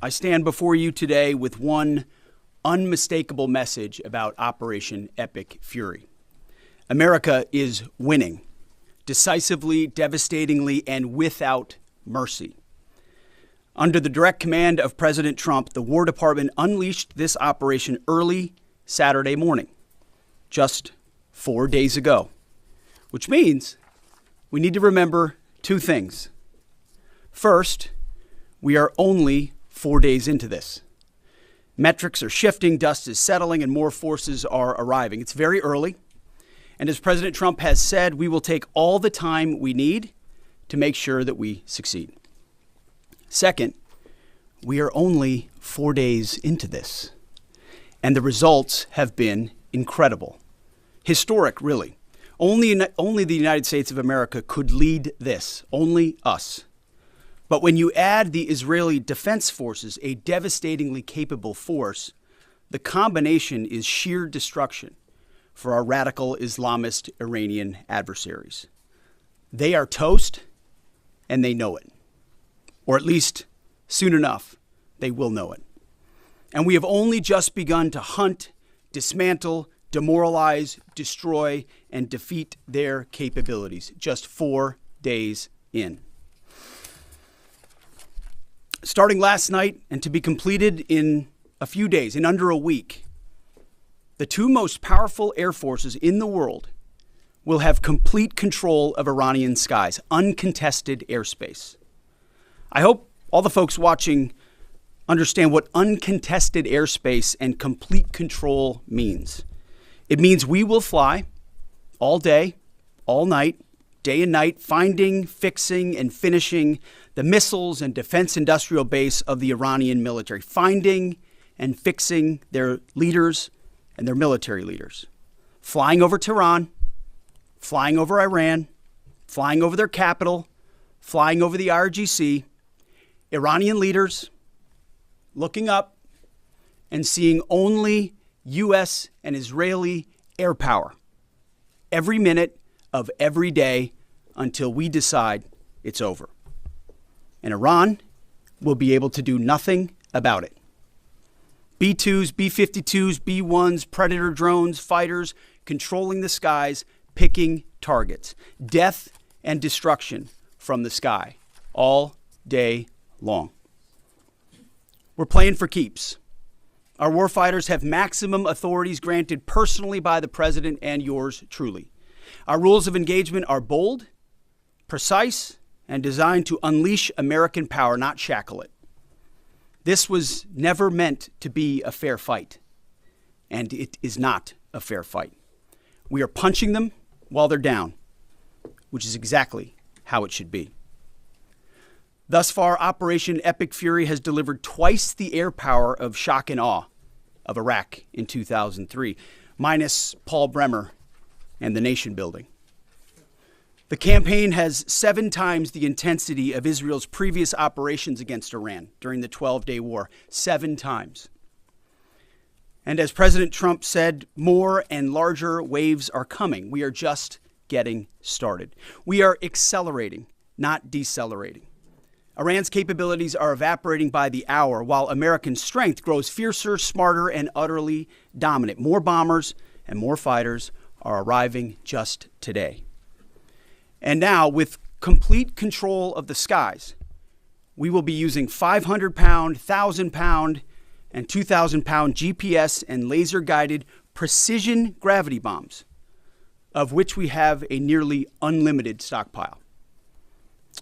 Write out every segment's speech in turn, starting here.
I stand before you today with one unmistakable message about Operation Epic Fury. America is winning, decisively, devastatingly, and without mercy. Under the direct command of President Trump, the War Department unleashed this operation early Saturday morning, just 4 days ago, which means we need to remember two things. First, we are only 4 days into this. Metrics are shifting, dust is settling, and more forces are arriving. It's very early. And as President Trump has said, we will take all the time we need to make sure that we succeed. Second, we are only 4 days into this. And the results have been incredible. Historic, really. Only the United States of America could lead this. Only us. But when you add the Israeli Defense Forces, a devastatingly capable force, the combination is sheer destruction for our radical Islamist Iranian adversaries. They are toast, and they know it. Or at least, soon enough, they will know it. And we have only just begun to hunt, dismantle, demoralize, destroy, and defeat their capabilities, just 4 days in. Starting last night and to be completed in a few days, in under a week, the two most powerful air forces in the world will have complete control of Iranian skies, uncontested airspace. I hope all the folks watching understand what uncontested airspace and complete control means. It means we will fly all day, all night, day and night, finding, fixing, and finishing the missiles and defense industrial base of the Iranian military, finding and fixing their leaders and their military leaders, flying over Tehran, flying over Iran, flying over their capital, flying over the IRGC, Iranian leaders looking up and seeing only U.S. and Israeli air power every minute of every day until we decide it's over. And Iran will be able to do nothing about it. B-2s, B-52s, B-1s, Predator drones, fighters, controlling the skies, picking targets. Death and destruction from the sky all day long. We're playing for keeps. Our warfighters have maximum authorities granted personally by the president and yours truly. Our rules of engagement are bold, precise, and designed to unleash American power, not shackle it. This was never meant to be a fair fight, and it is not a fair fight. We are punching them while they're down, which is exactly how it should be. Thus far, Operation Epic Fury has delivered twice the air power of shock and awe of Iraq in 2003, minus Paul Bremer and the nation building. The campaign has 7 times the intensity of Israel's previous operations against Iran during the 12-day war. 7 times. And as President Trump said, more and larger waves are coming. We are just getting started. We are accelerating, not decelerating. Iran's capabilities are evaporating by the hour, while American strength grows fiercer, smarter, and utterly dominant. More bombers and more fighters are arriving just today. And now, with complete control of the skies, we will be using 500-pound, 1,000-pound, and 2,000-pound GPS and laser-guided precision gravity bombs, of which we have a nearly unlimited stockpile.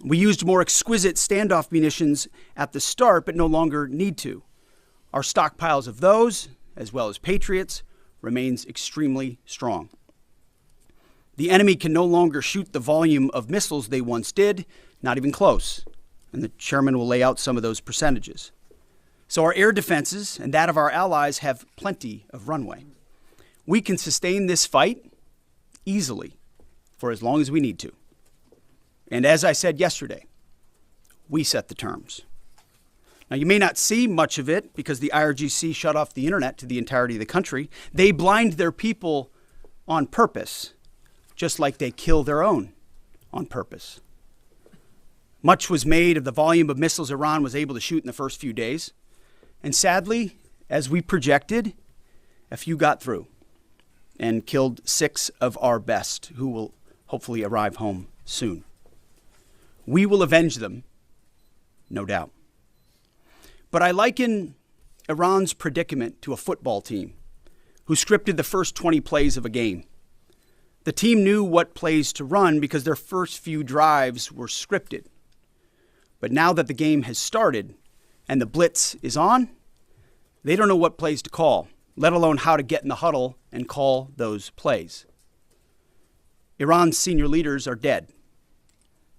We used more exquisite standoff munitions at the start, but no longer need to. Our stockpiles of those, as well as Patriots, remains extremely strong. The enemy can no longer shoot the volume of missiles they once did, not even close. And the chairman will lay out some of those percentages. So our air defenses and that of our allies have plenty of runway. We can sustain this fight easily for as long as we need to. And as I said yesterday, we set the terms. Now, you may not see much of it because the IRGC shut off the internet to the entirety of the country. They blind their people on purpose, just like they kill their own on purpose. Much was made of the volume of missiles Iran was able to shoot in the first few days. And sadly, as we projected, a few got through and killed 6 of our best, who will hopefully arrive home soon. We will avenge them, no doubt. But I liken Iran's predicament to a football team who scripted the first 20 plays of a game. The team knew what plays to run because their first few drives were scripted. But now that the game has started and the blitz is on, they don't know what plays to call, let alone how to get in the huddle and call those plays. Iran's senior leaders are dead.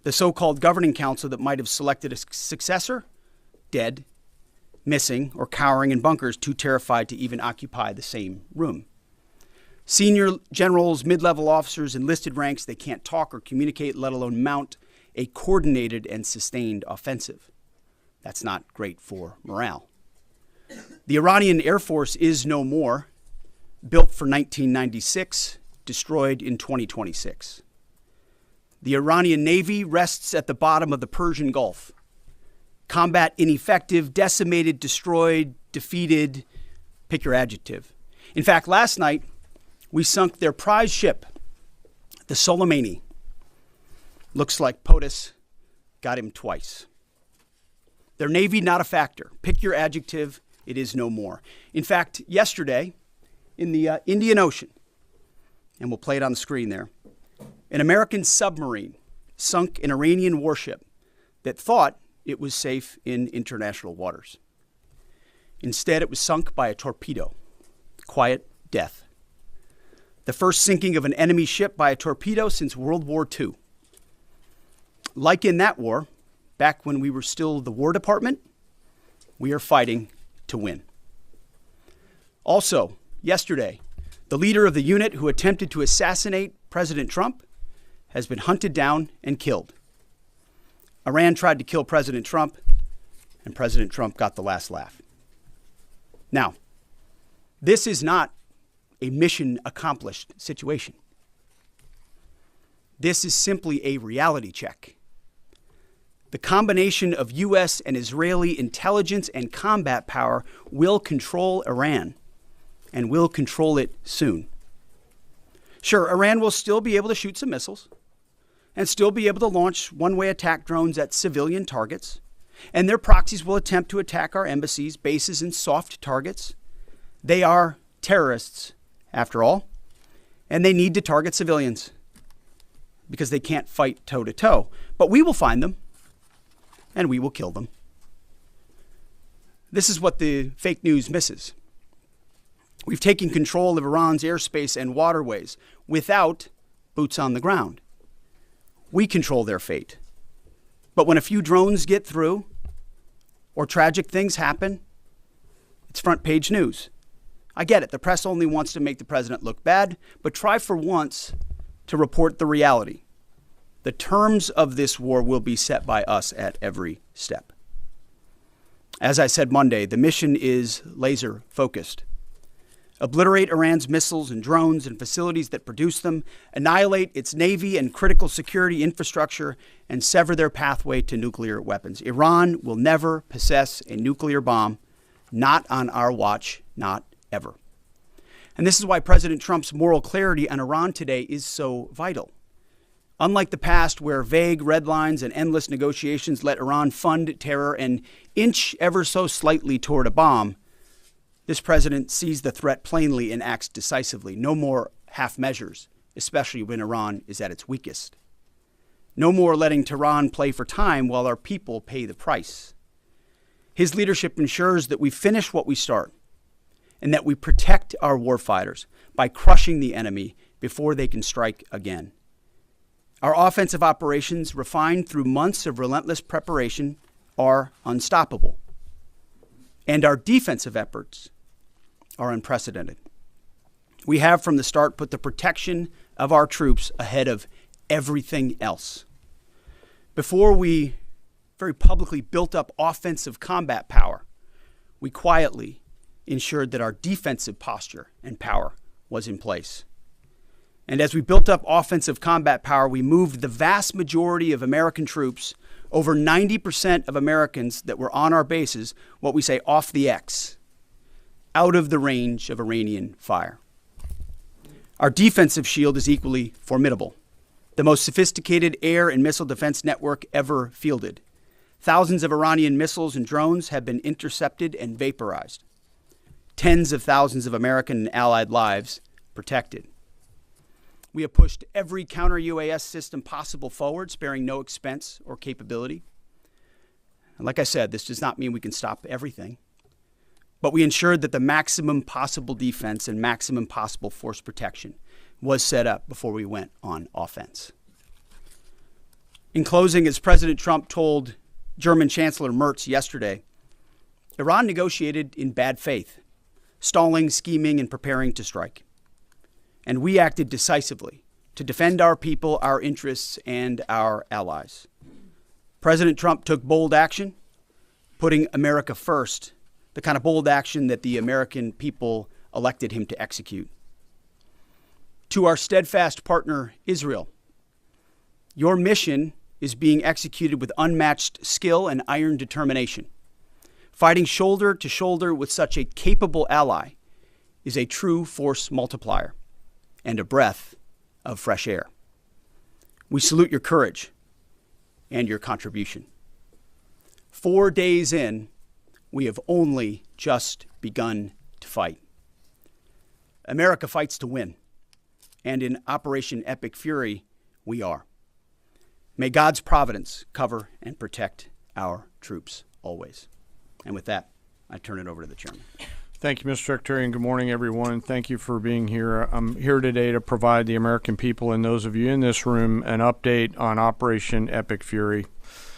The so-called governing council that might have selected a successor, dead, missing, or cowering in bunkers, too terrified to even occupy the same room. Senior generals, mid-level officers, enlisted ranks, they can't talk or communicate, let alone mount a coordinated and sustained offensive. That's not great for morale. The Iranian Air Force is no more, built for 1996, destroyed in 2026. The Iranian Navy rests at the bottom of the Persian Gulf. Combat ineffective, decimated, destroyed, defeated, pick your adjective. In fact, last night, we sunk their prize ship, the Soleimani. Looks like POTUS got him twice. Their Navy, not a factor. Pick your adjective, it is no more. In fact, yesterday, in the Indian Ocean, and we'll play it on the screen there, an American submarine sunk an Iranian warship that thought it was safe in international waters. Instead, it was sunk by a torpedo. Quiet death. The first sinking of an enemy ship by a torpedo since World War II. Like in that war, back when we were still the War Department, we are fighting to win. Also, yesterday, the leader of the unit who attempted to assassinate President Trump has been hunted down and killed. Iran tried to kill President Trump, and President Trump got the last laugh. Now, this is not a mission accomplished situation. This is simply a reality check. The combination of U.S. and Israeli intelligence and combat power will control Iran, and will control it soon. Sure, Iran will still be able to shoot some missiles and still be able to launch one-way attack drones at civilian targets, and their proxies will attempt to attack our embassies, bases, and soft targets. They are terrorists, after all, and they need to target civilians because they can't fight toe-to-toe. But we will find them, and we will kill them. This is what the fake news misses. We've taken control of Iran's airspace and waterways without boots on the ground. We control their fate. But when a few drones get through or tragic things happen, it's front page news. I get it. The press only wants to make the president look bad, but try for once to report the reality. The terms of this war will be set by us at every step. As I said Monday, the mission is laser focused. Obliterate Iran's missiles and drones and facilities that produce them, annihilate its navy and critical security infrastructure, and sever their pathway to nuclear weapons. Iran will never possess a nuclear bomb, not on our watch, not ever. And this is why President Trump's moral clarity on Iran today is so vital. Unlike the past, where vague red lines and endless negotiations let Iran fund terror and inch ever so slightly toward a bomb, this president sees the threat plainly and acts decisively. No more half measures, especially when Iran is at its weakest. No more letting Tehran play for time while our people pay the price. His leadership ensures that we finish what we start and that we protect our warfighters by crushing the enemy before they can strike again. Our offensive operations, refined through months of relentless preparation, are unstoppable. And our defensive efforts are unprecedented. We have from the start put the protection of our troops ahead of everything else. Before we very publicly built up offensive combat power, we quietly ensured that our defensive posture and power was in place. And as we built up offensive combat power, we moved the vast majority of American troops over 90% of Americans that were on our bases, what we say off the X, out of the range of Iranian fire. Our defensive shield is equally formidable, the most sophisticated air and missile defense network ever fielded. Thousands of Iranian missiles and drones have been intercepted and vaporized. Tens of thousands of American and allied lives protected. We have pushed every counter-UAS system possible forward, sparing no expense or capability. And like I said, this does not mean we can stop everything, but we ensured that the maximum possible defense and maximum possible force protection was set up before we went on offense. In closing, as President Trump told German Chancellor Merz yesterday, Iran negotiated in bad faith, stalling, scheming, and preparing to strike. And we acted decisively to defend our people, our interests, and our allies. President Trump took bold action, putting America first, the kind of bold action that the American people elected him to execute. To our steadfast partner, Israel, your mission is being executed with unmatched skill and iron determination. Fighting shoulder to shoulder with such a capable ally is a true force multiplier and a breath of fresh air. We salute your courage and your contribution. 4 days in, we have only just begun to fight. America fights to win, and in Operation Epic Fury, we are. May God's providence cover and protect our troops always. And with that, I turn it over to the chairman. Thank you, Mr. Secretary, and good morning, everyone. Thank you for being here. I'm here today to provide the American people and those of you in this room an update on Operation Epic Fury.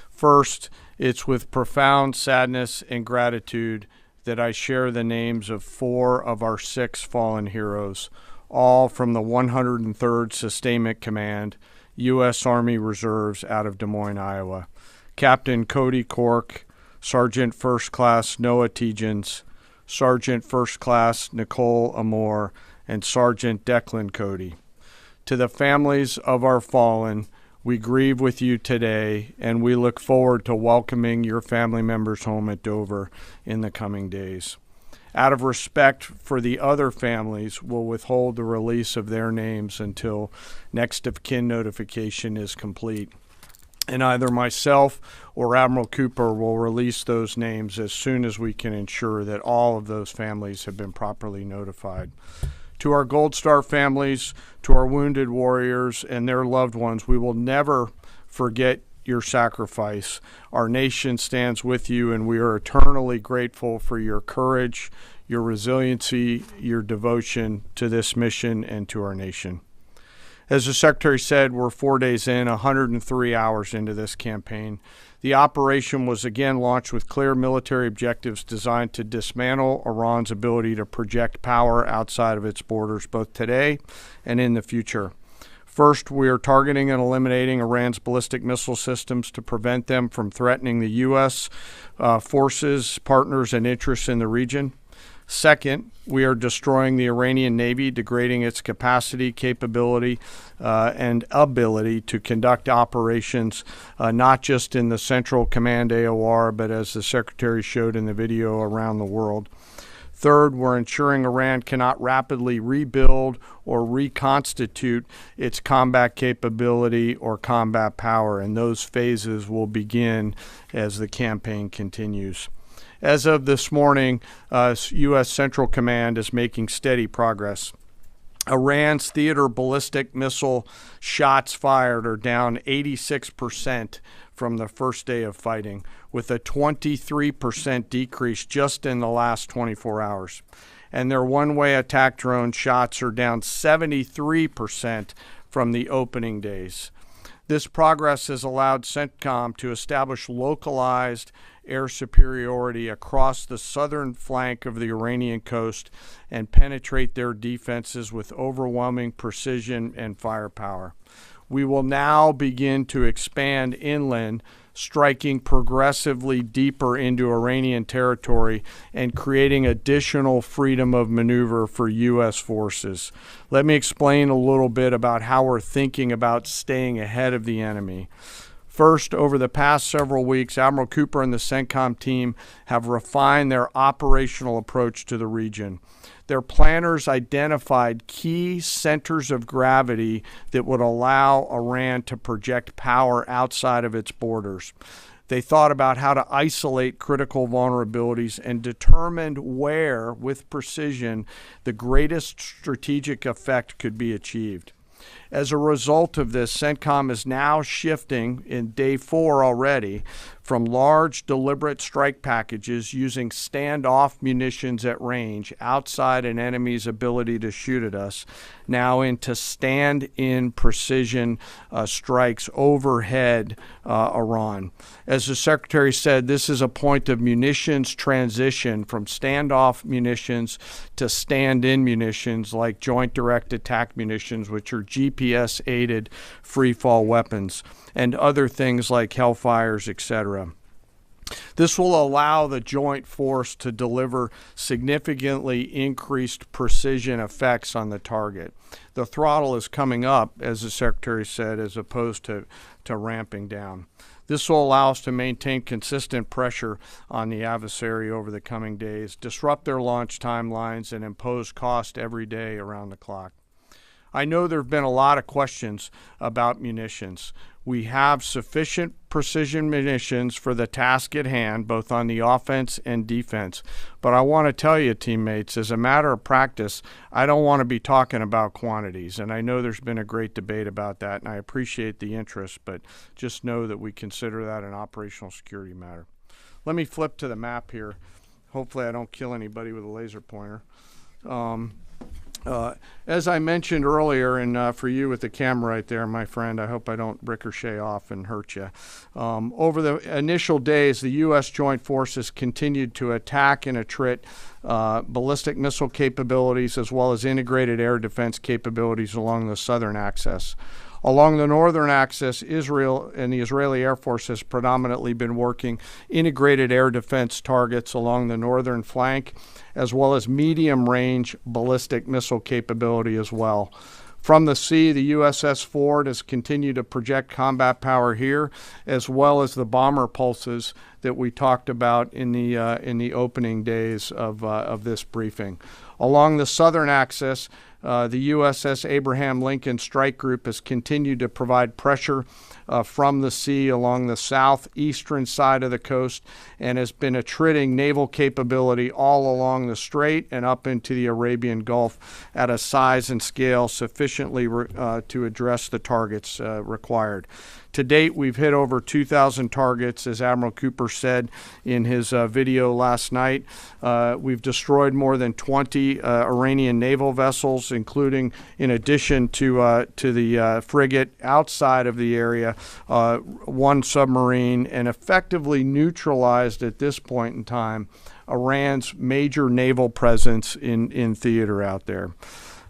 First, it's with profound sadness and gratitude that I share the names of 4 of our 6 fallen heroes, all from the 103rd Sustainment Command, U.S. Army Reserves out of Des Moines, Iowa. Captain Cody Cork, Sergeant First Class Noah Tegens, Sergeant First Class Nicole Amore, and Sergeant Declan Cody. To the families of our fallen, we grieve with you today, and we look forward to welcoming your family members home at Dover in the coming days. Out of respect for the other families, we'll withhold the release of their names until next of kin notification is complete. And either myself or Admiral Cooper will release those names as soon as we can ensure that all of those families have been properly notified. To our Gold Star families, to our wounded warriors and their loved ones, we will never forget your sacrifice. Our nation stands with you, and we are eternally grateful for your courage, your resiliency, your devotion to this mission and to our nation. As the Secretary said, we're 4 days in, 103 hours into this campaign. The operation was again launched with clear military objectives designed to dismantle Iran's ability to project power outside of its borders, both today and in the future. First, we are targeting and eliminating Iran's ballistic missile systems to prevent them from threatening the U.S. Forces, partners, and interests in the region. Second, we are destroying the Iranian Navy, degrading its capacity, capability, and ability to conduct operations, not just in the Central Command AOR, but as the Secretary showed in the video, around the world. Third, we're ensuring Iran cannot rapidly rebuild or reconstitute its combat capability or combat power, and those phases will begin as the campaign continues. As of this morning, U.S. Central Command is making steady progress. Iran's theater ballistic missile shots fired are down 86% from the first day of fighting, with a 23% decrease just in the last 24 hours. And their one-way attack drone shots are down 73% from the opening days. This progress has allowed CENTCOM to establish localized air superiority across the southern flank of the Iranian coast and penetrate their defenses with overwhelming precision and firepower. We will now begin to expand inland, striking progressively deeper into Iranian territory and creating additional freedom of maneuver for U.S. forces. Let me explain a little bit about how we're thinking about staying ahead of the enemy. First, over the past several weeks, Admiral Cooper and the CENTCOM team have refined their operational approach to the region. Their planners identified key centers of gravity that would allow Iran to project power outside of its borders. They thought about how to isolate critical vulnerabilities and determined where, with precision, the greatest strategic effect could be achieved. As a result of this, CENTCOM is now shifting in day 4 already from large deliberate strike packages using standoff munitions at range outside an enemy's ability to shoot at us, now into stand-in precision strikes overhead Iran. As the Secretary said, this is a point of munitions transition from standoff munitions to stand-in munitions like joint direct attack munitions, which are GPS-aided free-fall weapons, and other things like Hellfires, etc. This will allow the joint force to deliver significantly increased precision effects on the target. The throttle is coming up, as the Secretary said, as opposed to ramping down. This will allow us to maintain consistent pressure on the adversary over the coming days, disrupt their launch timelines, and impose cost every day around the clock. I know there have been a lot of questions about munitions. We have sufficient precision munitions for the task at hand, both on the offense and defense. But I want to tell you, teammates, as a matter of practice, I don't want to be talking about quantities. And I know there's been a great debate about that, and I appreciate the interest, but just know that we consider that an operational security matter. Let me flip to the map here. Hopefully I don't kill anybody with a laser pointer. As I mentioned earlier, and for you with the camera right there, my friend, I hope I don't ricochet off and hurt you. Over the initial days, the U.S. Joint Forces continued to attack and attrit ballistic missile capabilities as well as integrated air defense capabilities along the southern axis. Along the northern axis, Israel and the Israeli Air Force has predominantly been working integrated air defense targets along the northern flank, as well as medium-range ballistic missile capability as well. From the sea, the USS Ford has continued to project combat power here, as well as the bomber pulses that we talked about in the opening days of this briefing. Along the southern axis, the USS Abraham Lincoln Strike Group has continued to provide pressure from the sea along the southeastern side of the coast and has been attriting naval capability all along the strait and up into the Arabian Gulf at a size and scale sufficiently to address the targets required. To date, we've hit over 2,000 targets, as Admiral Cooper said in his video last night. We've destroyed more than 20 Iranian naval vessels, including, in addition to the frigate outside of the area, one submarine, and effectively neutralized at this point in time Iran's major naval presence in theater out there.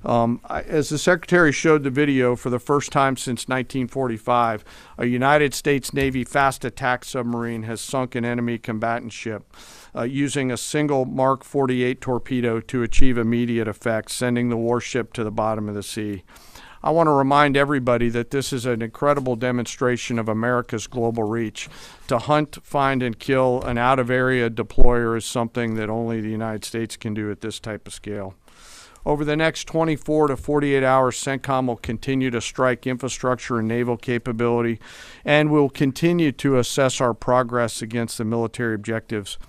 As the Secretary showed the video, for the first time since 1945, a United States Navy fast attack submarine has sunk an enemy combatant ship using a single Mark 48 torpedo to achieve immediate effect, sending the warship to the bottom of the sea. I want to remind everybody that this is an incredible demonstration of America's global reach. To hunt, find, and kill an out-of-area deployer is something that only the United States can do at this type of scale. Over the next 24 to 48 hours, CENTCOM will continue to strike infrastructure and naval capability, and will continue to assess our progress against the military objectives.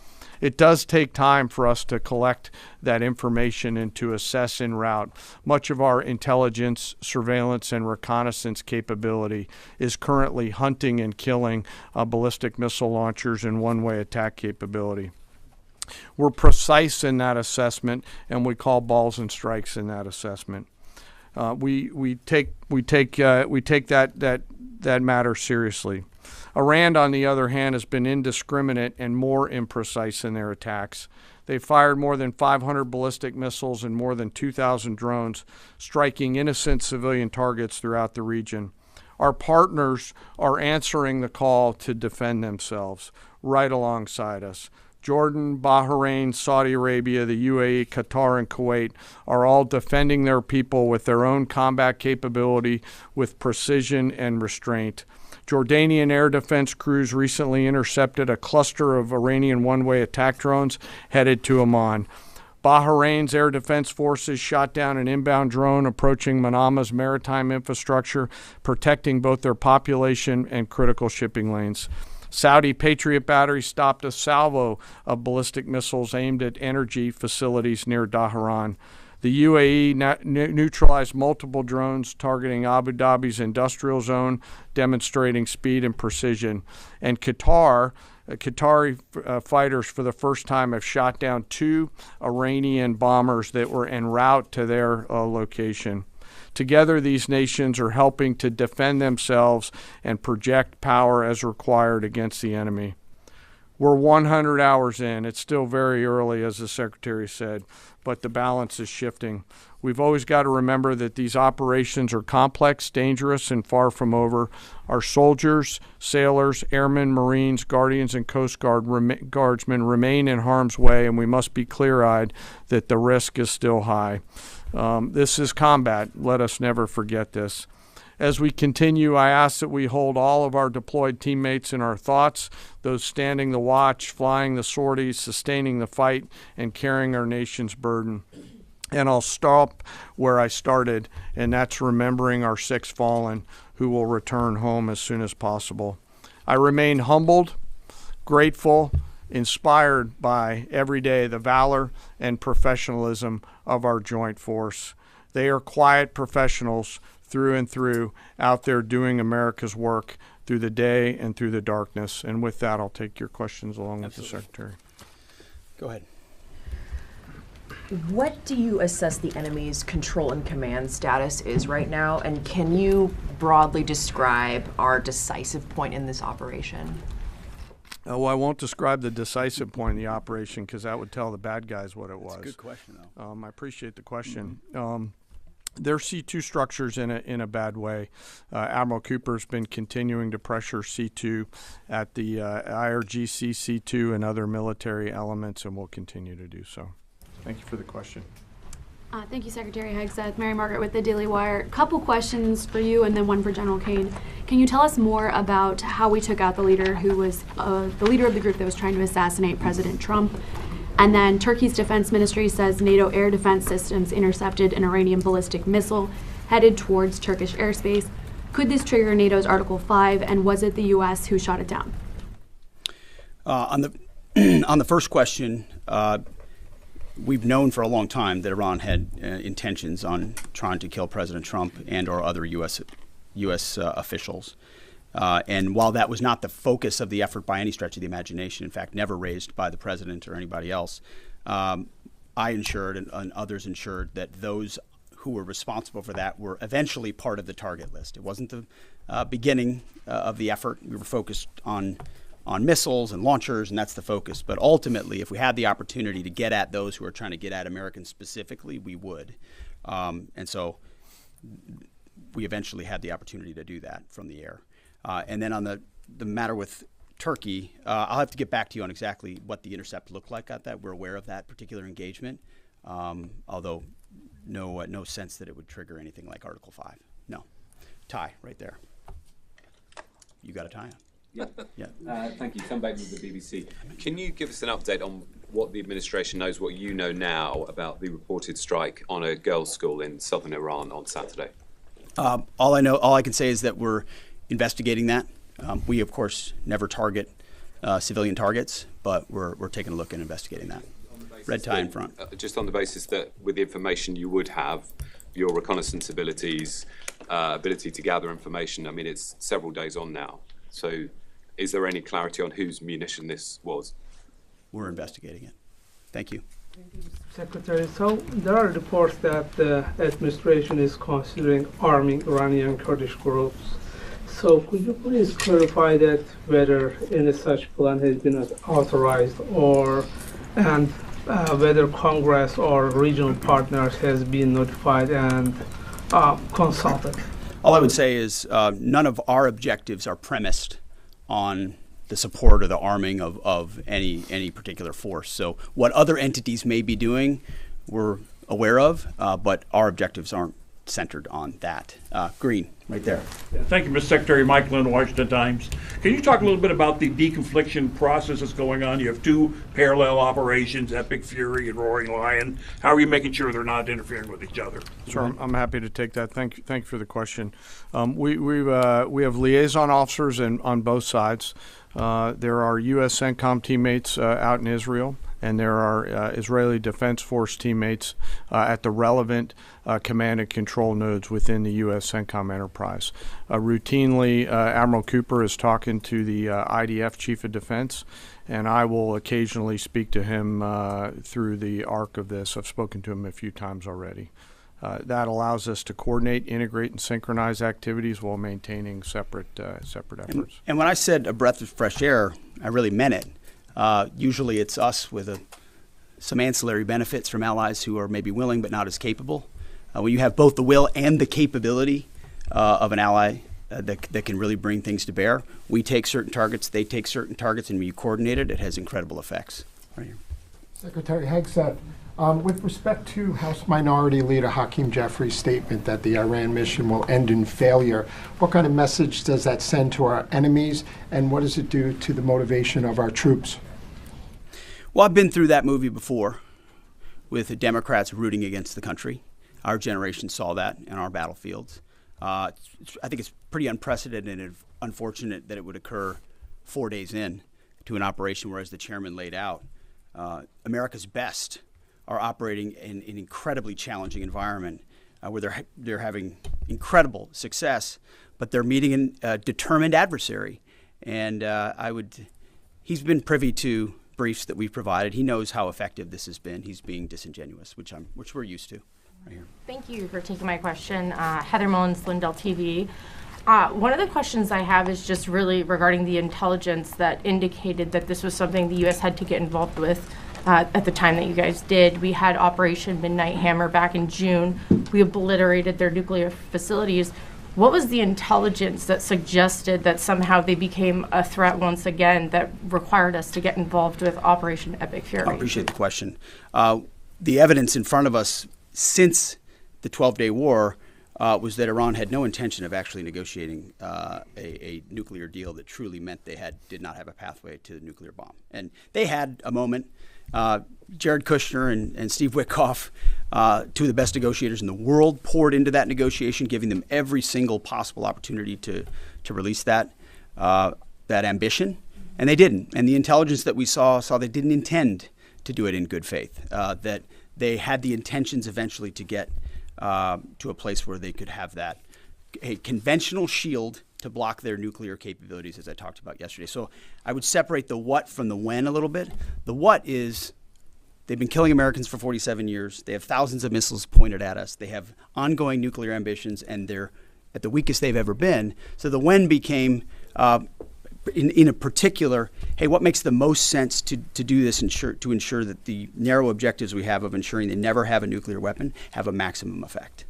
It does take time for us to collect that information and to assess en route. Much of our intelligence, surveillance, and reconnaissance capability is currently hunting and killing ballistic missile launchers and one-way attack capability. We're precise in that assessment, and we call balls and strikes in that assessment. We take that matter seriously. Iran, on the other hand, has been indiscriminate and more imprecise in their attacks. They fired more than 500 ballistic missiles and more than 2,000 drones, striking innocent civilian targets throughout the region. Our partners are answering the call to defend themselves right alongside us. Jordan, Bahrain, Saudi Arabia, the UAE, Qatar, and Kuwait are all defending their people with their own combat capability with precision and restraint. Jordanian air defense crews recently intercepted a cluster of Iranian one-way attack drones headed to Amman. Bahrain's air defense forces shot down an inbound drone approaching Manama's maritime infrastructure, protecting both their population and critical shipping lanes. Saudi Patriot batteries stopped a salvo of ballistic missiles aimed at energy facilities near Dhahran. The UAE neutralized multiple drones targeting Abu Dhabi's industrial zone, demonstrating speed and precision. And Qatari fighters for the first time have shot down 2 Iranian bombers that were en route to their location. Together, these nations are helping to defend themselves and project power as required against the enemy. We're 100 hours in. It's still very early, as the Secretary said, but the balance is shifting. We've always got to remember that these operations are complex, dangerous, and far from over. Our soldiers, sailors, airmen, Marines, Guardians, and Coast Guardsmen remain in harm's way, and we must be clear-eyed that the risk is still high. This is combat. Let us never forget this. As we continue, I ask that we hold all of our deployed teammates in our thoughts, those standing the watch, flying the sorties, sustaining the fight, and carrying our nation's burden. And I'll stop where I started, and that's remembering our 6 fallen who will return home as soon as possible. I remain humbled, grateful, inspired by every day the valor and professionalism of our joint force. They are quiet professionals through and through, out there doing America's work through the day and through the darkness. And with that, I'll take your questions along with the Secretary. Go ahead. What do you assess the enemy's control and command status is right now? And can you broadly describe our decisive point in this operation? Well, I won't describe the decisive point in the operation because that would tell the bad guys what it was. That's a good question, though. I appreciate the question. Their C2 structures in a bad way. Admiral Cooper's been continuing to pressure C2 at the IRGC C2 and other military elements, and will continue to do so. Thank you for the question. Thank you, Secretary Hegseth. Mary Margaret with the Daily Wire. Couple questions for you and then one for General Kane. Can you tell us more about how we took out the leader who was the leader of the group that was trying to assassinate President Trump? And then Turkey's defense ministry says NATO air defense systems intercepted an Iranian ballistic missile headed towards Turkish airspace. Could this trigger NATO's Article 5, and was it the U.S. who shot it down? On the first question, we've known for a long time that Iran had intentions on trying to kill President Trump and or other U.S. Officials. And while that was not the focus of the effort by any stretch of the imagination, in fact, never raised by the president or anybody else, I ensured and others ensured that those who were responsible for that were eventually part of the target list. It wasn't the beginning of the effort. We were focused on missiles and launchers, and that's the focus. But ultimately, if we had the opportunity to get at those who are trying to get at Americans specifically, we would. And so we eventually had the opportunity to do that from the air. And then on the matter with Turkey, I'll have to get back to you on exactly what the intercept looked like at that. We're aware of that particular engagement, although no sense that it would trigger anything like Article 5. No. Tie right there. You got a tie on. Yeah. Yeah. Thank you. Tom Bateman with the BBC. Can you give us an update on what the administration knows, what you know now about the reported strike on a girls' school in southern Iran on Saturday? All I can say is that we're investigating that. We, of course, never target civilian targets, but we're taking a look and investigating that. Red tie in front. Just on the basis that with the information you would have, your reconnaissance abilities, ability to gather information, I mean, it's several days on now. So is there any clarity on whose munition this was? We're investigating it. Thank you. Secretary, so there are reports that the administration is considering arming Iranian Kurdish groups. So could you please clarify that whether any such plan has been authorized and whether Congress or regional partners has been notified and consulted? All I would say is none of our objectives are premised on the support or the arming of any particular force. So what other entities may be doing, we're aware of, but our objectives aren't centered on that. Green, right there. Yeah, thank you, Mr. Secretary. Mike Lynn, Washington Times. Can you talk a little bit about the deconfliction process that's going on? You have two parallel operations, Epic Fury and Roaring Lion. How are you making sure they're not interfering with each other? Sure, I'm happy to take that. Thank you for the question. We have liaison officers on both sides. There are U.S. CENTCOM teammates out in Israel, and there are Israeli Defense Force teammates at the relevant command and control nodes within the U.S. CENTCOM enterprise. Routinely, Admiral Cooper is talking to the IDF Chief of Defense, and I will occasionally speak to him through the arc of this. I've spoken to him a few times already. That allows us to coordinate, integrate, and synchronize activities while maintaining separate efforts. And when I said a breath of fresh air, I really meant it. Usually it's us with some ancillary benefits from allies who are maybe willing but not as capable. When you have both the will and the capability of an ally that can really bring things to bear, we take certain targets, they take certain targets, and when you coordinate it, it has incredible effects. Right here. Secretary Hegseth, with respect to House Minority Leader Hakeem Jeffries' statement that the Iran mission will end in failure, what kind of message does that send to our enemies, and what does it do to the motivation of our troops? Well, I've been through that movie before with the Democrats rooting against the country. Our generation saw that in our battlefields. I think it's pretty unprecedented and unfortunate that it would occur 4 days in to an operation where, as the chairman laid out, America's best are operating in an incredibly challenging environment where they're having incredible success, but they're meeting a determined adversary. And he's been privy to briefs that we've provided. He knows how effective this has been. He's being disingenuous, which we're used to. Right here. Thank you for taking my question. Heather Mullins, Lindell TV. One of the questions I have is just really regarding the intelligence that indicated that this was something the U.S. had to get involved with at the time that you guys did. We had Operation Midnight Hammer back in June. We obliterated their nuclear facilities. What was the intelligence that suggested that somehow they became a threat once again that required us to get involved with Operation Epic Fury? I appreciate the question. The evidence in front of us since the 12-day war was that Iran had no intention of actually negotiating a nuclear deal that truly meant they did not have a pathway to the nuclear bomb. And they had a moment. Jared Kushner and Steve Witkoff, two of the best negotiators in the world, poured into that negotiation, giving them every single possible opportunity to release that ambition. And they didn't. And the intelligence that we saw they didn't intend to do it in good faith, that they had the intentions eventually to get to a place where they could have a conventional shield to block their nuclear capabilities, as I talked about yesterday. So I would separate the what from the when a little bit. The what is they've been killing Americans for 47 years. They have thousands of missiles pointed at us. They have ongoing nuclear ambitions, and they're at the weakest they've ever been. So the when became in a particular, hey, what makes the most sense to do this to ensure that the narrow objectives we have of ensuring they never have a nuclear weapon have a maximum effect?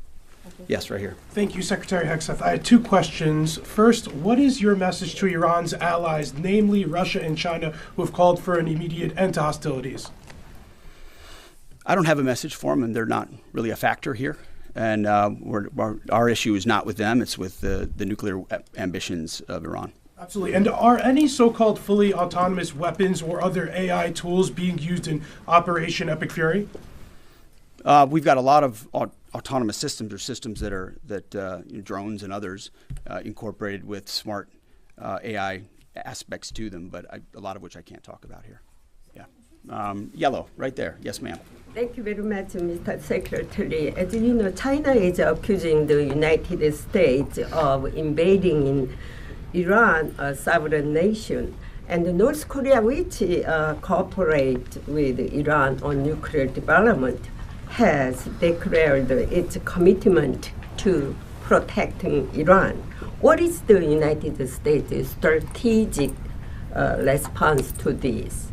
Yes, right here. Thank you, Secretary Hegseth. I had two questions. First, what is your message to Iran's allies, namely Russia and China, who have called for an immediate end to hostilities? I don't have a message for them, and they're not really a factor here. And our issue is not with them. It's with the nuclear ambitions of Iran. Absolutely. And are any so-called fully autonomous weapons or other AI tools being used in Operation Epic Fury? We've got a lot of autonomous systems, or systems that drones and others incorporated with smart AI aspects to them, but a lot of which I can't talk about here. Yeah. Yellow, right there. Yes, ma'am. Thank you very much, Mr. Secretary. As you know, China is accusing the United States of invading in Iran, a sovereign nation, and North Korea, which cooperate with Iran on nuclear development, has declared its commitment to protecting Iran. What is the United States' strategic response to this?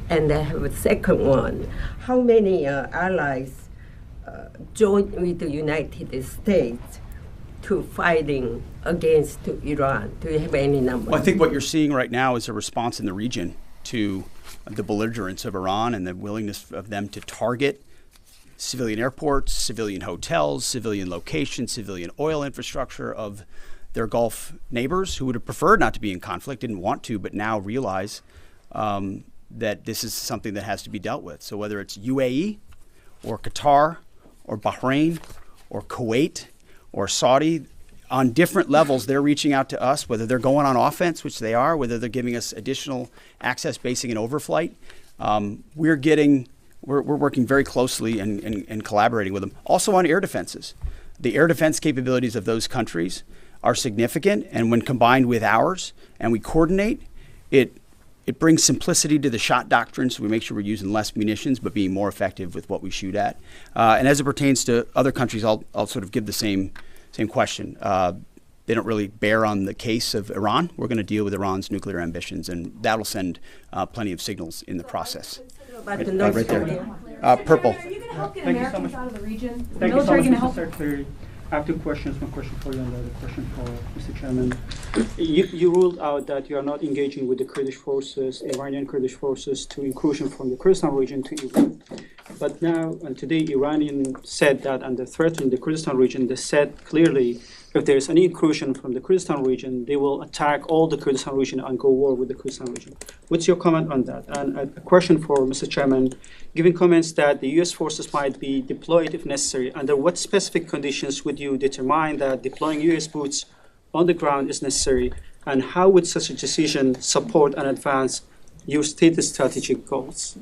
And I have a second one. How many allies joined with the United States to fighting against Iran? Do you have any numbers? Well, I think what you're seeing right now is a response in the region to the belligerence of Iran and the willingness of them to target civilian airports, civilian hotels, civilian locations, civilian oil infrastructure of their Gulf neighbors who would have preferred not to be in conflict, didn't want to, but now realize that this is something that has to be dealt with. So whether it's UAE or Qatar or Bahrain or Kuwait or Saudi, on different levels, they're reaching out to us, whether they're going on offense, which they are, whether they're giving us additional access, basing, and overflight. We're working very closely and collaborating with them. Also on air defenses. The air defense capabilities of those countries are significant, and when combined with ours and we coordinate, it brings simplicity to the shot doctrine, so we make sure we're using less munitions but being more effective with what we shoot at. And as it pertains to other countries, I'll sort of give the same question. They don't really bear on the case of Iran. We're going to deal with Iran's nuclear ambitions, and that'll send plenty of signals in the process. Right there. Purple. Are you going to help get Thank you so Americans much. out of the region? Thank you so much, going to Mr. help? Secretary. I have two questions. One question for you and the other question for Mr. Chairman. You ruled out that you are not engaging with the Kurdish forces, Iranian Kurdish forces, to incursion from the Kurdistan region to Iran. But now, and today, Iranian said that under threatening the Kurdistan region, they said clearly if there is any incursion from the Kurdistan region, they will attack all the Kurdistan region and go war with the Kurdistan region. What's your comment on that? And a question for Mr. Chairman, given comments that the U.S. forces might be deployed if necessary, under what specific conditions would you determine that deploying U.S. boots on the ground is necessary? And how would such a decision support and advance your stated strategic goals?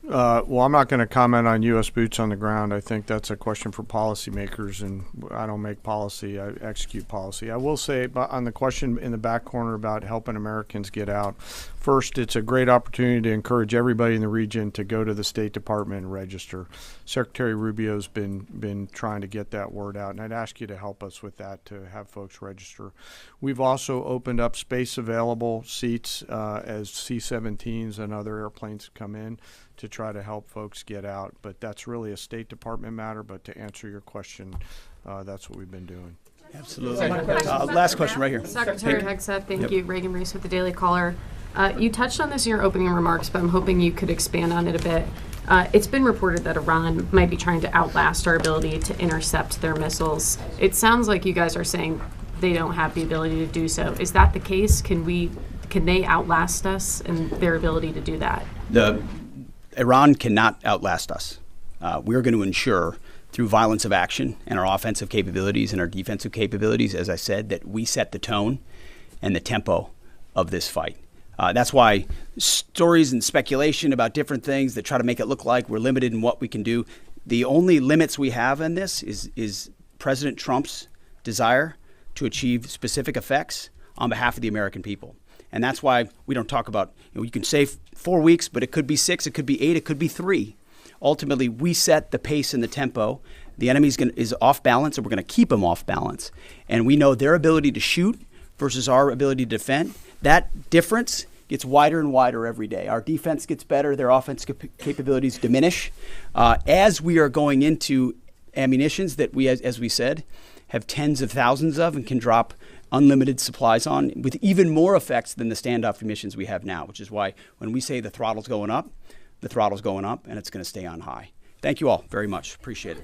Well, I'm not going to comment on U.S. boots on the ground. I think that's a question for policymakers, and I don't make policy. I execute policy. I will say on the question in the back corner about helping Americans get out, first, it's a great opportunity to encourage everybody in the region to go to the State Department and register. Secretary Rubio's been trying to get that word out, and I'd ask you to help us with that, to have folks register. We've also opened up space available seats as C-17s and other airplanes come in to try to help folks get out. But that's really a State Department matter. But to answer your question, that's what we've been doing. Absolutely. Last question right here. Secretary Hegseth, thank you. Reagan Reese with the Daily Caller. You touched on this in your opening remarks, but I'm hoping you could expand on it a bit. It's been reported that Iran might be trying to outlast our ability to intercept their missiles. It sounds like you guys are saying they don't have the ability to do so. Is that the case? Can they outlast us in their ability to do that? Iran cannot outlast us. We're going to ensure through violence of action and our offensive capabilities and our defensive capabilities, as I said, that we set the tone and the tempo of this fight. That's why stories and speculation about different things that try to make it look like we're limited in what we can do. The only limits we have in this is President Trump's desire to achieve specific effects on behalf of the American people. And that's why we don't talk about, you can say 4 weeks, but it could be 6, it could be 8, it could be 3. Ultimately, we set the pace and the tempo. The enemy is off balance, and we're going to keep them off balance. And we know their ability to shoot versus our ability to defend. That difference gets wider and wider every day. Our defense gets better, their offense capabilities diminish. As we are going into ammunitions that we, as we said, have tens of thousands of and can drop unlimited supplies on with even more effects than the standoff emissions we have now, which is why when we say the throttle's going up, and it's going to stay on high. Thank you all very much. Appreciate it.